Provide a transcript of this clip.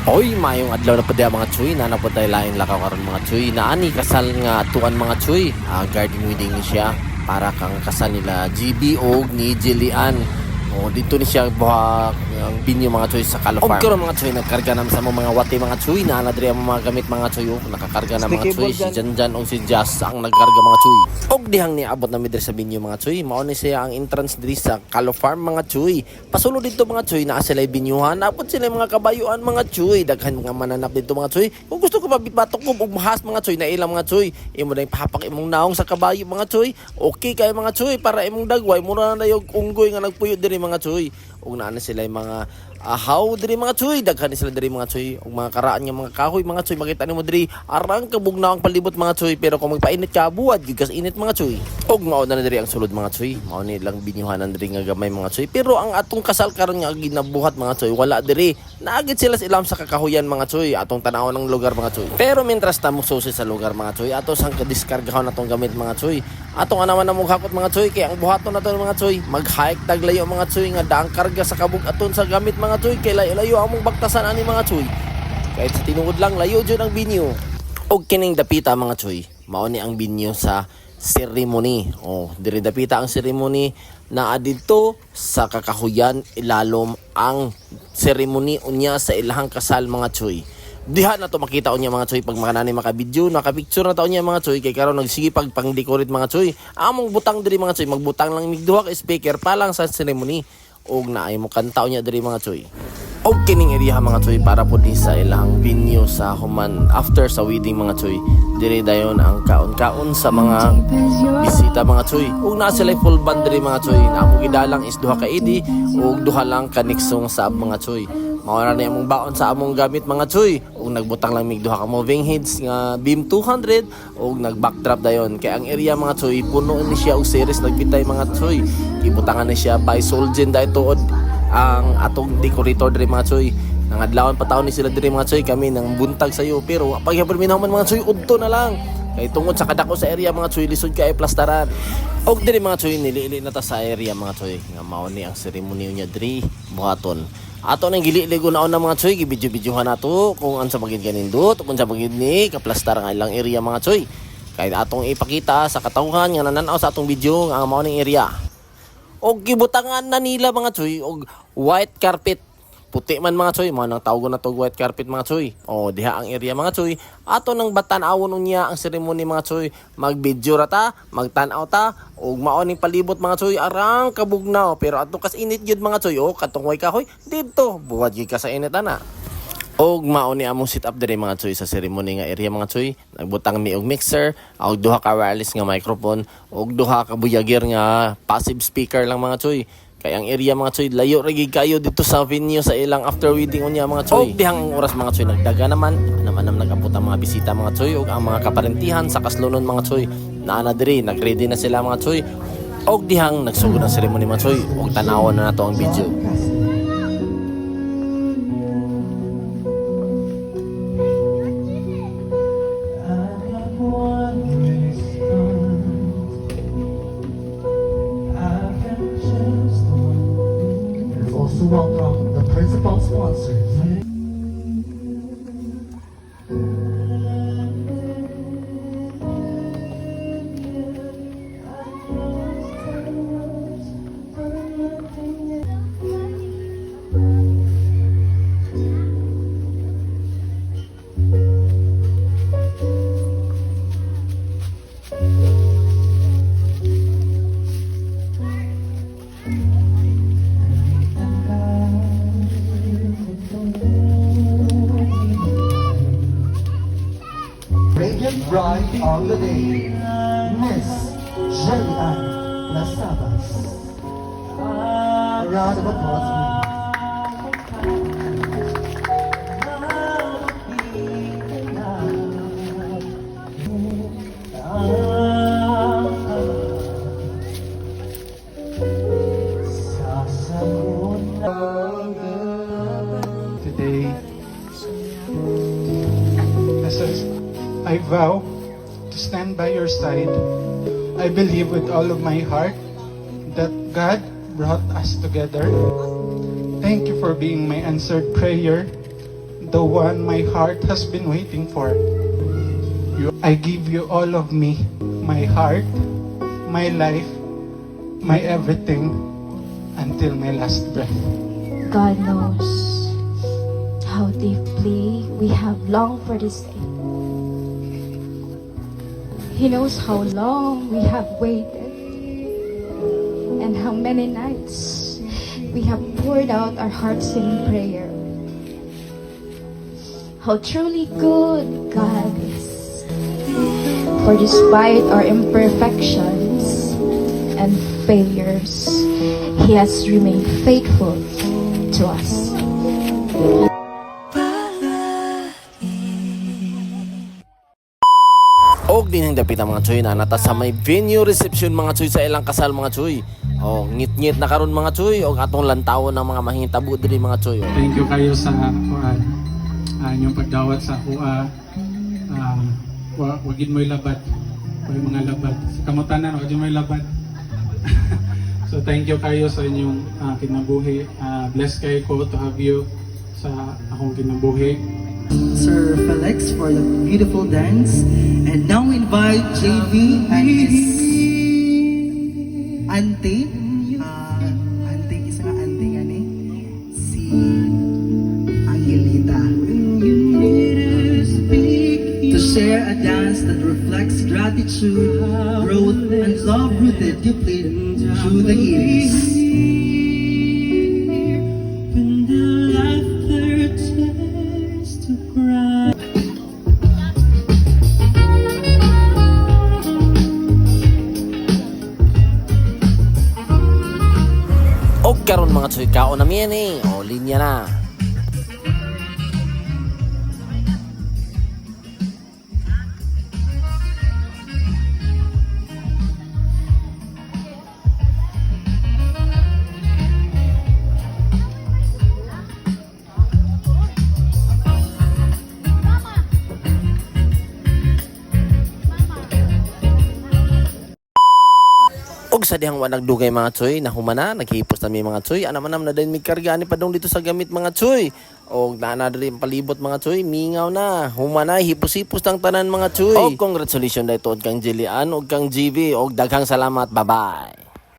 Oy, mayong adlaw na pud mga chuy, na po tayo laing lakaw karon mga chuy. Naani kasal nga tuan mga chuy. Garden wedding ni siya para kang kasal nila GB og ni Jillian. O dito ni siya buhak ang binyo mga chuy sa Calo Farm. Og karon mga chuy nagkarga naman sa mga wati mga chuy, na diri ang mga gamit mga chuy. Nakakarga na mga chuy si Janjan og si Jazz ang nagkarga mga chuy. Og dihang niabot na mi diri sa binyo mga chuy. Mao ni siya ang entrance diri sa Calo Farm mga chuy. Pasulod dito mga chuy, naa sila binyuhan, napod sila mga kabayuan mga chuy. Daghan mga mananap dito mga chuy. Kung gusto ko mabitbatok ko og mahas mga chuy na ilang mga chuy, imo na ipahapak imong naong sa kabayo mga chuy. Okay kay mga chuy para imong dagway mura na yung unggoy nga nagpuyo diri mga chuy. Og naa sila mga ahaw diri mga chuy, daghan sila diri mga chuy og mga karaan nga mga kahoy mga chuy. Makita nimo diri arang kabugnaw ang palibot mga chuy, pero kung magpainit ka buwad gyud kas init mga chuy. Og mao na diri ang sulod mga chuy, mao ni lang binyuhanan diri nga gamay mga chuy. Pero ang atong kasal karon nga ginabuhat mga chuy, wala diri. Naagit sila sa ilam sa kakahuyan mga chuy, atong tan-aw ng lugar mga chuy. Pero mientras tamo susi sa lugar mga chuy, ato sang kadiskargahon atong gamit mga chuy. Atong anaman na mughakot mga chuy, kay ang buhaton nato mga chuy, mag-hike taglayo mga chuy nga daang karga sa kabug aton sa gamit mga chuy, kay layo-layo among bagtasan ani mga chuy. Kahit sa tinuod lang layo jud ang binyo. Og kining dapita mga chuy, mao ni ang binyo sa ceremony. Diri dapita ang ceremony na adito sa kakahuyan, ilalom ang ceremony unya sa ilahang kasal mga chuy. Diha na to makita unya mga chuy pag makanani maka-video, naka-picture na ta unya mga chuy, kay karon nagsige pang-decorate mga chuy. Among butang diri mga chuy, magbutang lang migduha ka speaker pa lang sa ceremony. Og naay mo kanta unya diri mga chuy. Og kining area mga chuy para po di sa ilang venue sa human after sa wedding mga chuy. Diri dayon ang kaon-kaon sa mga bisita mga chuy. Og naa sila full band diri mga chuy. Naamo gidalang is duha ka ID og duha lang ka niksong sa mga chuy. Mao na ni among baon sa among gamit mga chuy. Og nagbutang lang mig duha ka moving heads nga beam 200 og nag-backdrop dayon. Kay ang area mga chuy puno ni siya og series nagbitay mga chuy. Gibutangan ni siya by Solgen dahil tuod ang atong decorator diri mga chuy. Nangadlawon pa taon ni sila diri mga chuy, kami nang buntag sayo, pero pagyapon minahuman mga chuy udto na lang. Kay tungod sa kadako sa area mga chuy, lisod kay plastaran. Og diri mga chuy niliili na ta sa area mga chuy nga mao ni ang seremony niya diri buhaton. Ato nang gili-ligo na mga chuy, gibidyo-bidyohan nato kung ansa bagid ganindot, kung sa bagid ni kaplastar nga ilang area mga chuy. Kay atong ipakita sa katawhan nga nananaw sa atong video nga mao ning area. Og gibutangan na nila mga chuy og white carpet. Puti man mga chuy, mo nang tawgon na to white carpet mga chuy. Diha ang area mga chuy. Ato nang batan-awon unya ang ceremony mga chuy. Mag-video ra ta, magtan-aw ta og mao ning palibot mga chuy arang kabugnaw, pero ato kas init gyud mga chuy. Katong way kahoy didto, buwad gyud ka sa init ana. Og mao ni among sit up diri mga chuy sa ceremony nga area mga chuy. Nagbutang mi og mixer, og duha ka wireless nga microphone, og duha ka buyagir nga passive speaker lang mga chuy. Kay ang area mga chuy layo ra gid kayo dito sa venue sa ilang after wedding unya mga chuy. Og dihang oras mga chuy nagdaga naman, anam nagabot ang mga bisita mga chuy og ang mga kaparentihan sa kaslunon mga chuy. Naana diri, nagready na sila mga chuy. Og dihang nagsugod ang ceremony mga chuy, og tanawon na nato ang video. Also welcome the principal sponsors. Radiant bride on the day, Miss Jillian Lasabas. A round of applause, please. Today, I vow to stand by your side. I believe with all of my heart that God brought us together. Thank you for being my answered prayer. the one my heart has been waiting for. I give you all of me, my heart, my life, my everything, until my last breath. God knows how deeply we have longed for this day. He knows how long we have waited and how many nights we have poured out our hearts in prayer. How truly good God is. For despite our imperfections and failures, He has remained faithful to us. Og din ang dapit ang mga Choy na nata sa may venue reception mga Choy sa ilang kasal mga Choy. O ngit-ngit na karon mga Choy og atong lantawon ng mga mahitabo diri mga Choy. Thank you kayo sa inyong pagdawat sa kuha. Wagin mo'y labad. May mga labad. Sa kamutanan, wagin mo'y labad. So thank you kayo sa inyong kinabuhi. Blessed kayo ko to have you sa akong kinabuhi. Sir Felix for the beautiful dance. And now invite JV and his auntie. Auntie, isa nga auntie nga ni. Si Angelita. To share a dance that reflects gratitude, growth, and love rooted deeply through the years. When the laughter turns to cry. Og karon mga Choy kaon na miyan eh. O linya na. Og sa dihang wa nagdugay mga Choy na humana naghihipos na mi mga Choy ana man na din mig karga ani padong dito sa gamit mga Choy og naa diri ang palibot mga Choy mingaw na humana hipos-hipos tang tanan mga Choy og congratulations dayto kang Jillian og kang GV og daghang salamat, bye bye.